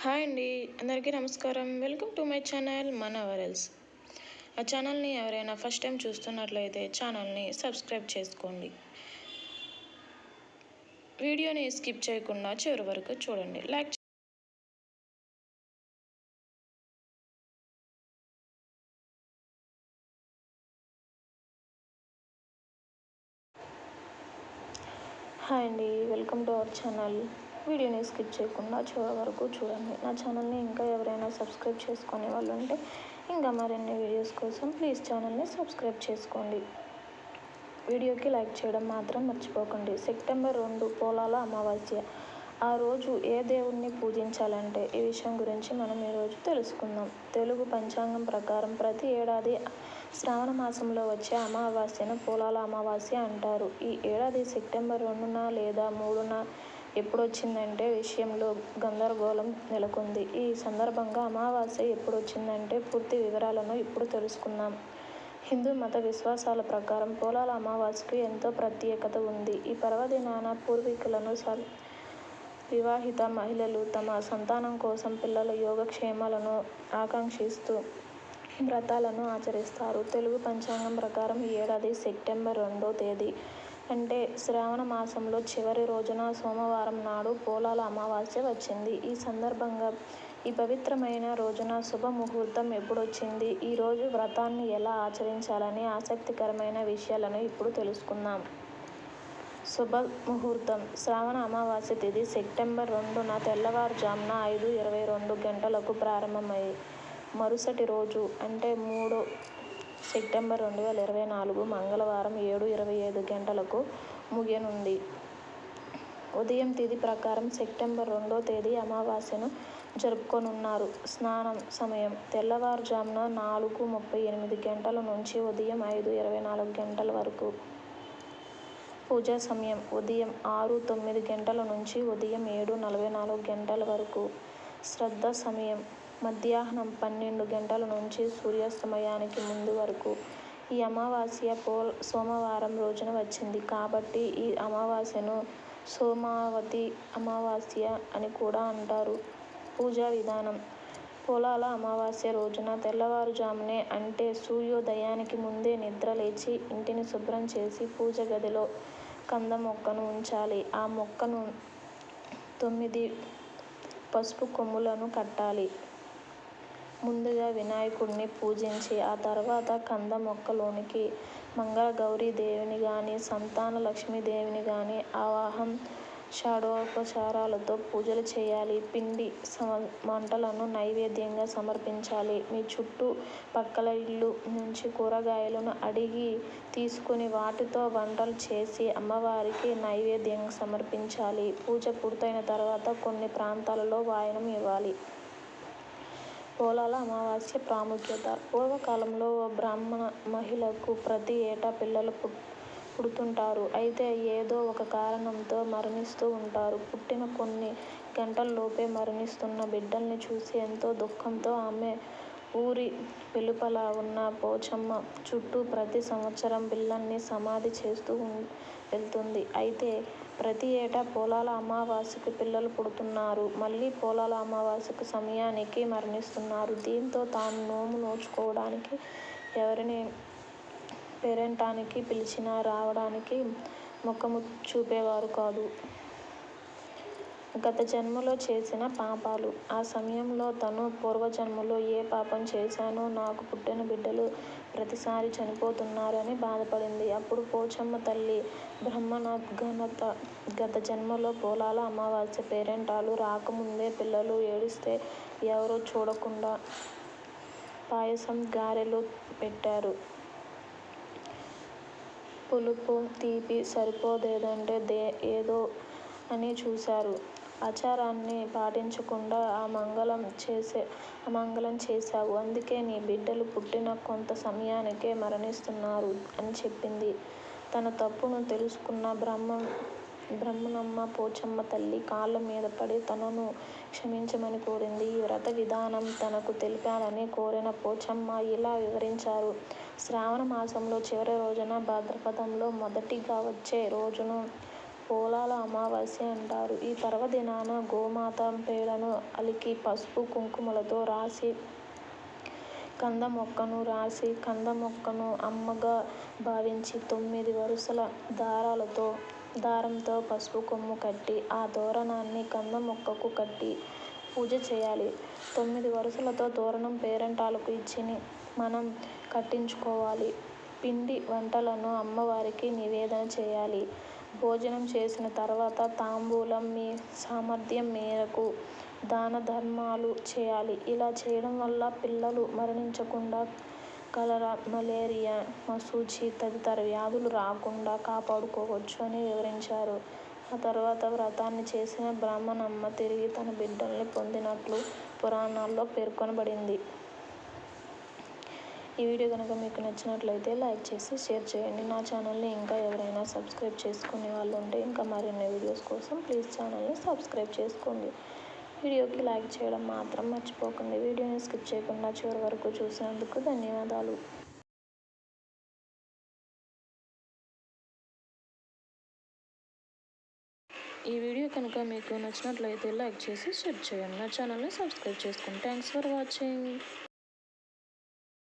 Hi అండి, అందరికీ నమస్కారం. వెల్కమ్ టు మై ఛానల్ మన వరల్స్. ఆ ఛానల్ని ఎవరైనా ఫస్ట్ టైం చూస్తున్నట్లయితే ఛానల్ని సబ్స్క్రైబ్ చేసుకోండి. వీడియోని స్కిప్ చేయకుండా చివరి వరకు చూడండి. హాయ్ అండి, వెల్కమ్ టు అవర్ ఛానల్. వీడియోని స్కిప్ చేయకుండా చివరి వరకు చూడండి. నా ఛానల్ని ఇంకా ఎవరైనా సబ్స్క్రైబ్ చేసుకునే వాళ్ళు ఉంటే ఇంకా మరిన్ని వీడియోస్ కోసం ప్లీజ్ ఛానల్ని సబ్స్క్రైబ్ చేసుకోండి. వీడియోకి లైక్ చేయడం మాత్రం మర్చిపోకండి. సెప్టెంబర్ 2 పోలాల అమావాస్య. ఆ రోజు ఏ దేవుణ్ణి పూజించాలంటే ఈ విషయం గురించి మనం ఈరోజు తెలుసుకుందాం. తెలుగు పంచాంగం ప్రకారం ప్రతి ఏడాది శ్రావణ మాసంలో వచ్చే అమావాస్యను పోలాల అమావాస్య అంటారు. ఈ ఏడాది సెప్టెంబర్ 2న లేదా 3న ఎప్పుడొచ్చిందంటే విషయంలో గందరగోళం నెలకొంది. ఈ సందర్భంగా అమావాస్య ఎప్పుడొచ్చిందంటే పూర్తి వివరాలను ఇప్పుడు తెలుసుకుందాం. హిందూ మత విశ్వాసాల ప్రకారం పోలాల అమావాస్యకు ఎంతో ప్రత్యేకత ఉంది. ఈ పర్వదినాన పూర్వీకులను వివాహిత మహిళలు తమ సంతానం కోసం పిల్లల యోగక్షేమాలను ఆకాంక్షిస్తూ వ్రతాలను ఆచరిస్తారు. తెలుగు పంచాంగం ప్రకారం ఈ ఏడాది సెప్టెంబర్ 2వ తేదీ అంటే శ్రావణ మాసంలో చివరి రోజున సోమవారం నాడు పోలాల అమావాస్య వచ్చింది. ఈ సందర్భంగా ఈ పవిత్రమైన రోజున శుభముహూర్తం ఎప్పుడొచ్చింది, ఈరోజు వ్రతాన్ని ఎలా ఆచరించాలని ఆసక్తికరమైన విషయాలను ఇప్పుడు తెలుసుకుందాం. శుభముహూర్తం. శ్రావణ అమావాస్య తిథి సెప్టెంబర్ 2న తెల్లవారుజామున 5:22 గంటలకు ప్రారంభమై మరుసటి రోజు అంటే 3 సెప్టెంబర్ 2024 మంగళవారం 7:25 గంటలకు ముగియనుంది. ఉదయం తిథి ప్రకారం సెప్టెంబర్ 2వ తేదీ అమావాస్యను జరుపుకోనున్నారు. స్నానం సమయం తెల్లవారుజామున 4:38 గంటల నుంచి ఉదయం 5:24 గంటల వరకు. పూజా సమయం ఉదయం 6:09 గంటల నుంచి ఉదయం 7:44 గంటల వరకు. శ్రాద్ధ సమయం మధ్యాహ్నం 12 గంటల నుంచి సూర్యాస్తమయానికి ముందు వరకు. ఈ అమావాస్య సోమవారం రోజున వచ్చింది కాబట్టి ఈ అమావాస్యను సోమావతి అమావాస్య అని కూడా అంటారు. పూజా విధానం. పోలాల అమావాస్య రోజున తెల్లవారుజామునే అంటే సూర్యోదయానికి ముందే నిద్ర లేచి ఇంటిని శుభ్రం చేసి పూజ గదిలో కంద మొక్కను ఉంచాలి. ఆ మొక్కను 9 పసుపు కొమ్ములను కట్టాలి. ముందుగా వినాయకుడిని పూజించి ఆ తర్వాత కంద మొక్కలోనికి మంగళగౌరీ దేవిని గాని సంతాన లక్ష్మీదేవిని గాని ఆవాహం షోడశోపచారాలతో పూజలు చేయాలి. పిండి వంటలను నైవేద్యంగా సమర్పించాలి. మీ చుట్టూ పక్కల ఇళ్ళ నుంచి కూరగాయలను అడిగి తీసుకుని వాటితో వంటలు చేసి అమ్మవారికి నైవేద్యంగా సమర్పించాలి. పూజ పూర్తయిన తర్వాత కొన్ని ప్రాంతాలలో వాయనం ఇవ్వాలి. పోలాల అమావాస్య ప్రాముఖ్యత. పూర్వకాలంలో ఓ బ్రాహ్మణ మహిళకు ప్రతి ఏటా పిల్లలు పుడుతుంటారు. అయితే ఏదో ఒక కారణంతో మరణిస్తూ ఉంటారు. పుట్టిన కొన్ని గంటల్లోపే మరణిస్తున్న బిడ్డల్ని చూసి ఎంతో దుఃఖంతో ఆమె ఊరి వెలుపల ఉన్న పోచమ్మ చుట్టూ ప్రతి సంవత్సరం పిల్లల్ని సమాధి చేస్తూ వెళ్తుంది. అయితే ప్రతి ఏటా పోలాల అమావాస్యకు పిల్లలు పుడుతున్నారు. మళ్ళీ పోలాల అమావాస్య సమయానికి మరణిస్తున్నారు. దీంతో తాను నోము నోచుకోవడానికి ఎవరిని పేరంటానికి పిలిచినా రావడానికి ముఖము చూపేవారు కాదు. గత జన్మలో చేసిన పాపాలు. ఆ సమయంలో తను పూర్వజన్మలో ఏ పాపం చేశానో నాకు పుట్టిన బిడ్డలు ప్రతిసారి చనిపోతున్నారు అని బాధపడింది. అప్పుడు పోచమ్మ తల్లి బ్రహ్మణగణత గత జన్మలో పోలాల అమావాస్య పేరంటాలు రాకముందే పిల్లలు ఏడిస్తే ఎవరూ చూడకుండా పాయసం గారెలు పెట్టారు. పులుపు తీపి సరిపోలేదంటే ఏదో అని చూశారు. ఆచారాన్ని పాటించకుండా అమంగళం చేశావు. అందుకే నీ బిడ్డలు పుట్టిన కొంత సమయానికే మరణిస్తున్నారు అని చెప్పింది. తన తప్పును తెలుసుకున్న బ్రహ్మణమ్మ పోచమ్మ తల్లి కాళ్ళ మీద పడి తనను క్షమించమని కోరింది. ఈ వ్రత విధానం తనకు తెలిపాలని కోరిన పోచమ్మ ఇలా వివరించారు. శ్రావణ మాసంలో చివరి రోజున భాద్రపదంలో మొదటిగా వచ్చే రోజును పోలాల అమావాస్య అంటారు. ఈ పర్వదినాన గోమాత పేడను అలికి పసుపు కుంకుమలతో రాసి కంద మొక్కను అమ్మగా భావించి 9 వరుసల దారంతో పసుపు కొమ్ము కట్టి ఆ తోరణాన్ని కంద మొక్కకు కట్టి పూజ చేయాలి. 9 వరుసలతో తోరణం పేరంటాలకు ఇచ్చి మనం కట్టించుకోవాలి. పిండి వంటలను అమ్మవారికి నివేదన చేయాలి. భోజనం చేసిన తర్వాత తాంబూలం మీ సామర్థ్యం మేరకు దాన ధర్మాలు చేయాలి. ఇలా చేయడం వల్ల పిల్లలు మరణించకుండా కలరా, మలేరియా, మశూచి తదితర వ్యాధులు రాకుండా కాపాడుకోవచ్చు అని వివరించారు. ఆ తర్వాత వ్రతాన్ని చేసిన బ్రాహ్మణమ్మ తిరిగి తన బిడ్డల్ని పొందినట్లు పురాణాల్లో పేర్కొనబడింది. ఈ వీడియో కనుక మీకు నచ్చినట్లయితే లైక్ చేసి షేర్ చేయండి. నా ఛానల్ని ఇంకా ఎవరైనా సబ్స్క్రైబ్ చేసుకునే వాళ్ళు ఉంటే ఇంకా మరిన్ని వీడియోస్ కోసం ప్లీజ్ ఛానల్ని సబ్స్క్రైబ్ చేసుకోండి. వీడియోకి లైక్ చేయడం మాత్రం మర్చిపోకండి. వీడియోని స్కిప్ చేయకుండా చివరి వరకు చూసినందుకు ధన్యవాదాలు. ఈ వీడియో కనుక మీకు నచ్చినట్లయితే లైక్ చేసి షేర్ చేయండి. నా ఛానల్ని సబ్స్క్రైబ్ చేసుకోండి. Thanks for watching.